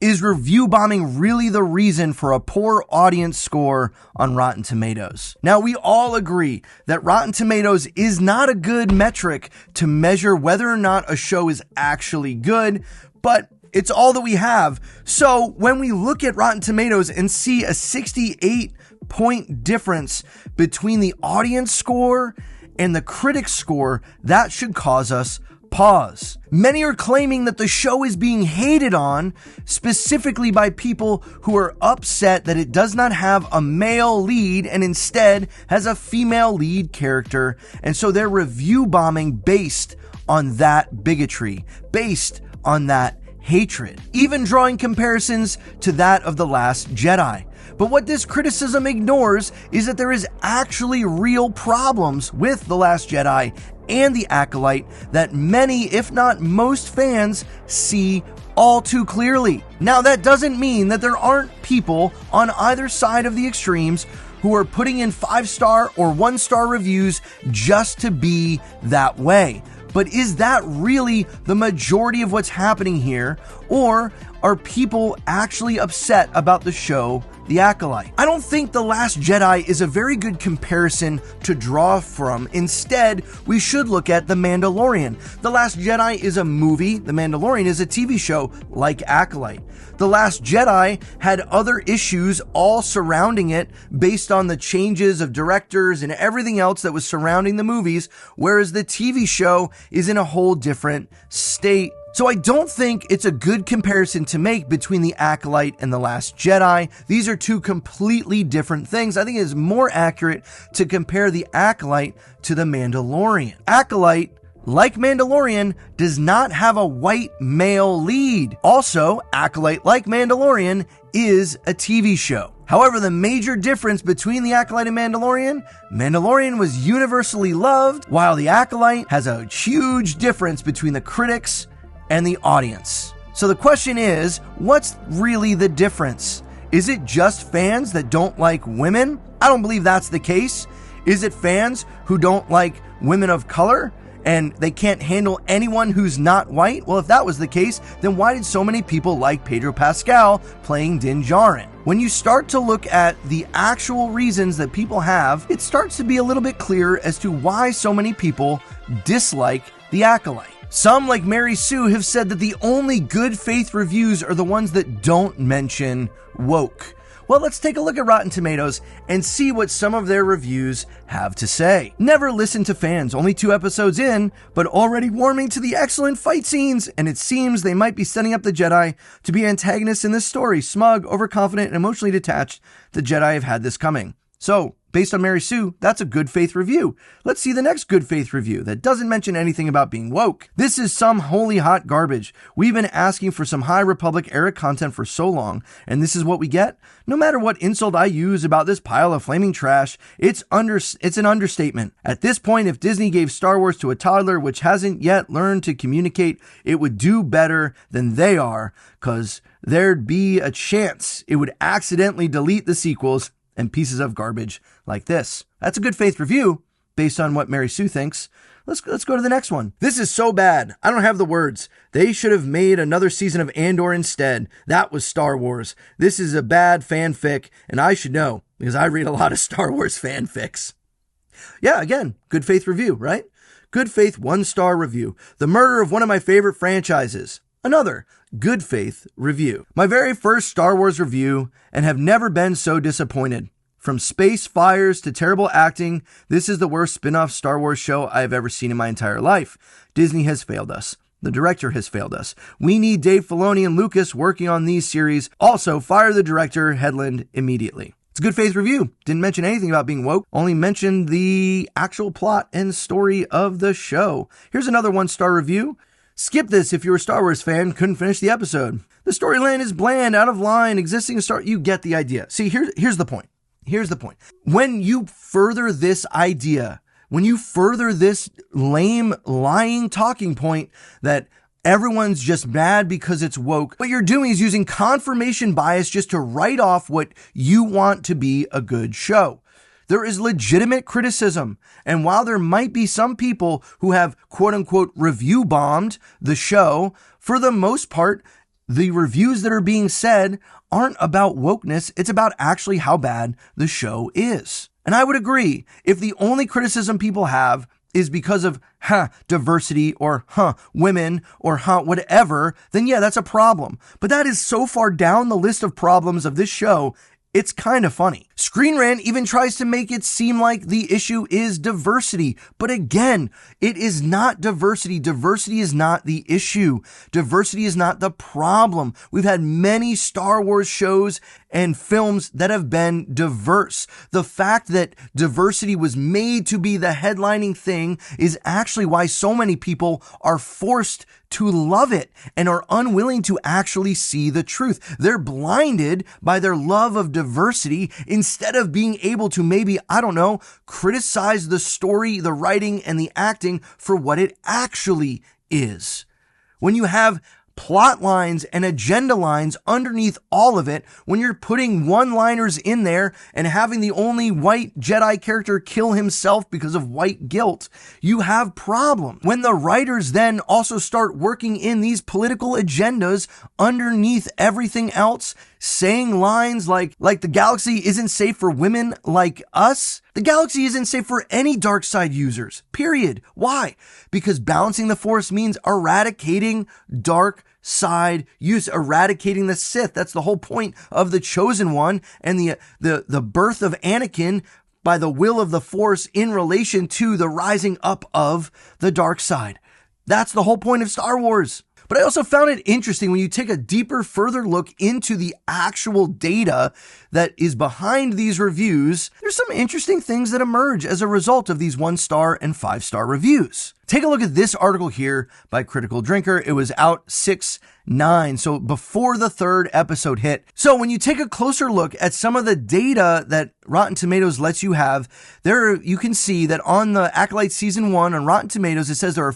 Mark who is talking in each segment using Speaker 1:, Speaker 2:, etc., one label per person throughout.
Speaker 1: Is review bombing really the reason for a poor audience score on Rotten Tomatoes? Now, we all agree that Rotten Tomatoes is not a good metric to measure whether or not a show is actually good, but it's all that we have. So when we look at Rotten Tomatoes and see a 68-point difference between the audience score and the critic score, that should cause us pause. Many are claiming that the show is being hated on, specifically by people who are upset that it does not have a male lead and instead has a female lead character. And so they're review bombing based on that bigotry, based on that hatred, even drawing comparisons to that of The Last Jedi. But what this criticism ignores is that there is actually real problems with The Last Jedi and The Acolyte that many, if not most fans, see all too clearly. Now, that doesn't mean that there aren't people on either side of the extremes who are putting in 5-star or 1-star reviews just to be that way. But is that really the majority of what's happening here? Or are people actually upset about the show The Acolyte? I don't think The Last Jedi is a very good comparison to draw from. Instead, we should look at The Mandalorian. The Last Jedi is a movie. The Mandalorian is a TV show like Acolyte. The Last Jedi had other issues all surrounding it based on the changes of directors and everything else that was surrounding the movies, whereas the TV show is in a whole different state. So I don't think it's a good comparison to make between The Acolyte and The Last Jedi. These are two completely different things. I think it is more accurate to compare The Acolyte to The Mandalorian. Acolyte, like Mandalorian, does not have a white male lead. Also, Acolyte, like Mandalorian, is a TV show. However, the major difference between The Acolyte and Mandalorian was universally loved, while The Acolyte has a huge difference between the critics and the audience. So the question is, what's really the difference? Is it just fans that don't like women? I don't believe that's the case. Is it fans who don't like women of color and they can't handle anyone who's not white? Well, if that was the case, then why did so many people like Pedro Pascal playing Din Djarin? When you start to look at the actual reasons that people have, it starts to be a little bit clearer as to why so many people dislike The Acolyte. Some, like Mary Sue, have said that the only good faith reviews are the ones that don't mention woke. Well, let's take a look at Rotten Tomatoes and see what some of their reviews have to say. Never listen to fans, only 2 episodes in, but already warming to the excellent fight scenes, and it seems they might be setting up the Jedi to be antagonists in this story. Smug, overconfident, and emotionally detached, the Jedi have had this coming. So, based on Mary Sue, that's a good faith review. Let's see the next good faith review that doesn't mention anything about being woke. This is some holy hot garbage. We've been asking for some High Republic era content for so long, and this is what we get? No matter what insult I use about this pile of flaming trash, it's an understatement. At this point, if Disney gave Star Wars to a toddler which hasn't yet learned to communicate, it would do better than they are, because there'd be a chance it would accidentally delete the sequels and pieces of garbage like this. That's a good faith review based on what Mary Sue thinks. Let's go to the next one. This is so bad. I don't have the words. They should have made another season of Andor instead. That was Star Wars. This is a bad fanfic, and I should know because I read a lot of Star Wars fanfics. Yeah, again, good faith review, right? Good faith 1-star review. The murder of one of my favorite franchises. Another good faith review. My very first Star Wars review, and have never been so disappointed. From space fires to terrible acting, this is the worst spin-off Star Wars show I have ever seen in my entire life. Disney has failed us. The director has failed us. We need Dave Filoni and Lucas working on these series. Also, fire the director, Headland, immediately. It's a good faith review. Didn't mention anything about being woke. Only mentioned the actual plot and story of the show. Here's another 1-star review. Skip this if you're a Star Wars fan, couldn't finish the episode. The storyline is bland, out of line, existing Star... You get the idea. See, here's the point. Here's the point. When you further this idea, when you further this lame, lying talking point that everyone's just mad because it's woke, what you're doing is using confirmation bias just to write off what you want to be a good show. There is legitimate criticism. And while there might be some people who have quote unquote review bombed the show, for the most part, the reviews that are being said aren't about wokeness. It's about actually how bad the show is. And I would agree, if the only criticism people have is because of, diversity or, women or, whatever, then yeah, that's a problem. But that is so far down the list of problems of this show, it's kind of funny. Screen Rant even tries to make it seem like the issue is diversity. But again, it is not diversity. Diversity is not the issue. Diversity is not the problem. We've had many Star Wars shows and films that have been diverse. The fact that diversity was made to be the headlining thing is actually why so many people are forced to love it and are unwilling to actually see the truth. They're blinded by their love of diversity instead of being able to maybe, criticize the story, the writing, and the acting for what it actually is. When you have plot lines and agenda lines underneath all of it, when you're putting one-liners in there and having the only white Jedi character kill himself because of white guilt, you have problems. When the writers then also start working in these political agendas underneath everything else, saying lines like the galaxy isn't safe for women like us. The galaxy isn't safe for any dark side users, period. Why? Because balancing the Force means eradicating dark side use, eradicating the Sith. That's the whole point of the Chosen One and the birth of Anakin by the will of the Force in relation to the rising up of the dark side. That's the whole point of Star Wars. But I also found it interesting when you take a deeper, further look into the actual data that is behind these reviews, there's some interesting things that emerge as a result of these 1-star and 5-star reviews. Take a look at this article here by Critical Drinker. It was out 6/9, so before the 3rd episode hit. So when you take a closer look at some of the data that Rotten Tomatoes lets you have, there you can see that on the Acolyte Season 1 on Rotten Tomatoes, it says there are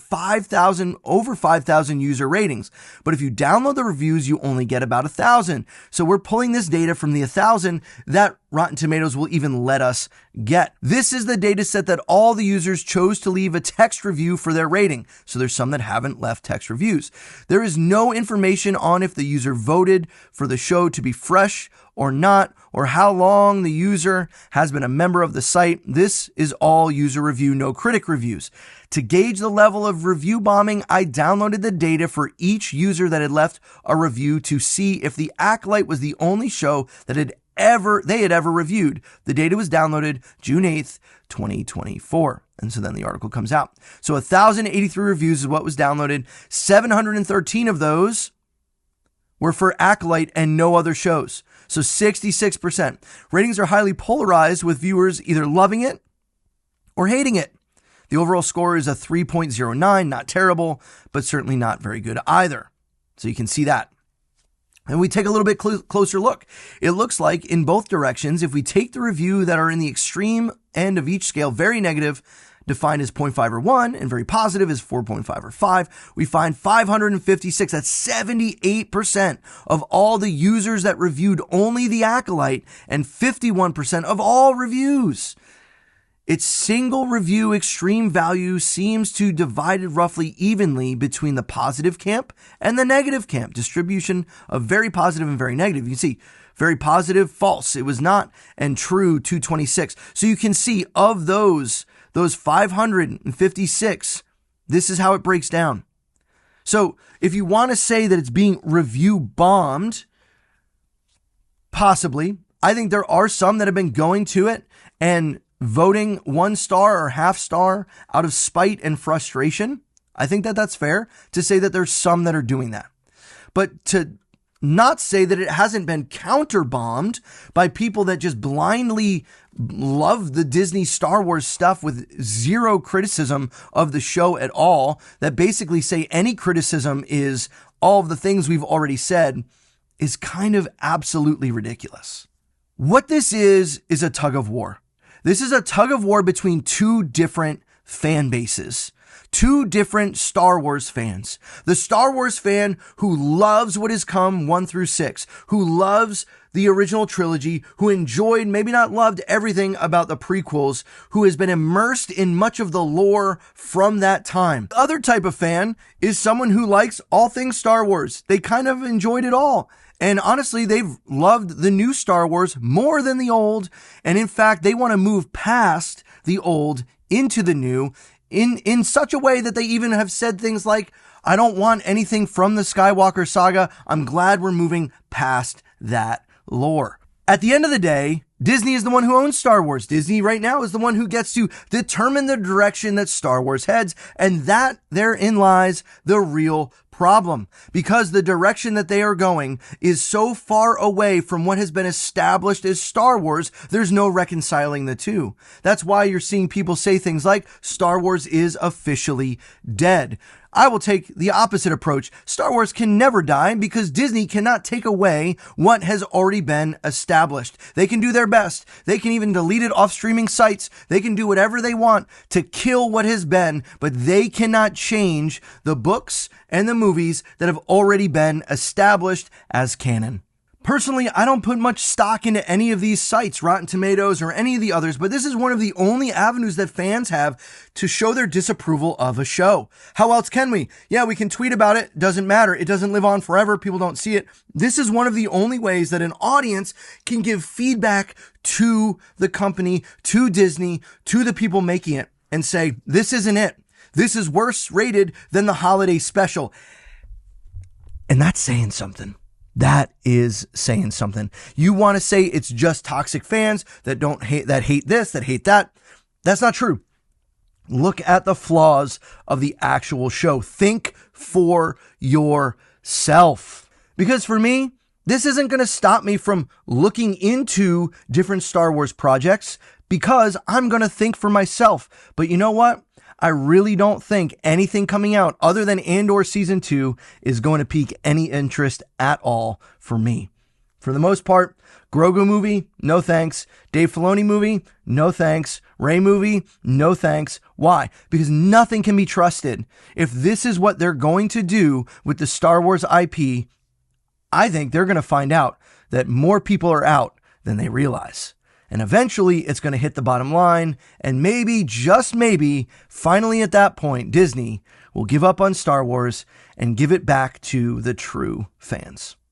Speaker 1: over 5,000 user ratings. But if you download the reviews, you only get about 1,000. So we're pulling this data from the 1,000 that Rotten Tomatoes will even let us get. This is the data set that all the users chose to leave a text review for their rating. So there's some that haven't left text reviews. There is no information on if the user voted for the show to be fresh or not, or how long the user has been a member of the site. This is all user review, no critic reviews. To gauge the level of review bombing, I downloaded the data for each user that had left a review to see if the Acolyte was the only show that they had ever reviewed. The data was downloaded June 8th, 2024. And so then the article comes out. So 1,083 reviews is what was downloaded. 713 of those were for Acolyte and no other shows. So 66%. Ratings are highly polarized, with viewers either loving it or hating it. The overall score is a 3.09, not terrible, but certainly not very good either. So you can see that. And we take a little bit closer look. It looks like in both directions, if we take the review that are in the extreme end of each scale, very negative, defined as 0.5 or 1, and very positive is 4.5 or 5, we find 556. That's 78% of all the users that reviewed only the Acolyte and 51% of all reviews. Its single review extreme value seems to divided roughly evenly between the positive camp and the negative camp. Distribution of very positive and very negative. You can see very positive, false. It was not, and true, 226. So you can see of those 556, this is how it breaks down. So if you want to say that it's being review bombed, possibly. I think there are some that have been going to it and voting 1-star or half-star out of spite and frustration. I think that that's fair to say that there's some that are doing that. But to not say that it hasn't been counter-bombed by people that just blindly love the Disney Star Wars stuff with zero criticism of the show at all, that basically say any criticism is all of the things we've already said, is kind of absolutely ridiculous. What this is a tug of war. This is a tug of war between two different fan bases. two different Star Wars fans. The Star Wars fan who loves what has come 1 through 6, who loves the original trilogy, who enjoyed, maybe not loved everything about the prequels, who has been immersed in much of the lore from that time. The other type of fan is someone who likes all things Star Wars. They kind of enjoyed it all. And honestly, they've loved the new Star Wars more than the old. And in fact, they want to move past the old into the new in such a way that they even have said things like, I don't want anything from the Skywalker saga. I'm glad we're moving past that lore. At the end of the day, Disney is the one who owns Star Wars. Disney right now is the one who gets to determine the direction that Star Wars heads. And that therein lies the real problem, because the direction that they are going is so far away from what has been established as Star Wars, there's no reconciling the two. That's why you're seeing people say things like Star Wars is officially dead. I will take the opposite approach. Star Wars can never die because Disney cannot take away what has already been established. They can do their best. They can even delete it off streaming sites. They can do whatever they want to kill what has been, but they cannot change the books and the movies that have already been established as canon. Personally, I don't put much stock into any of these sites, Rotten Tomatoes or any of the others, but this is one of the only avenues that fans have to show their disapproval of a show. How else can we? Yeah, we can tweet about it. Doesn't matter. It doesn't live on forever. People don't see it. This is one of the only ways that an audience can give feedback to the company, to Disney, to the people making it, and say, this isn't it. This is worse rated than the holiday special. And that's saying something. That is saying something. You want to say it's just toxic fans that hate this, that hate that. That's not true. Look at the flaws of the actual show. Think for yourself. Because for me, this isn't going to stop me from looking into different Star Wars projects because I'm going to think for myself. But you know what? I really don't think anything coming out other than Andor Season 2 is going to pique any interest at all for me. For the most part, Grogu movie, no thanks. Dave Filoni movie, no thanks. Rey movie, no thanks. Why? Because nothing can be trusted. If this is what they're going to do with the Star Wars IP, I think they're going to find out that more people are out than they realize. And eventually it's going to hit the bottom line. And maybe, just maybe, finally at that point, Disney will give up on Star Wars and give it back to the true fans.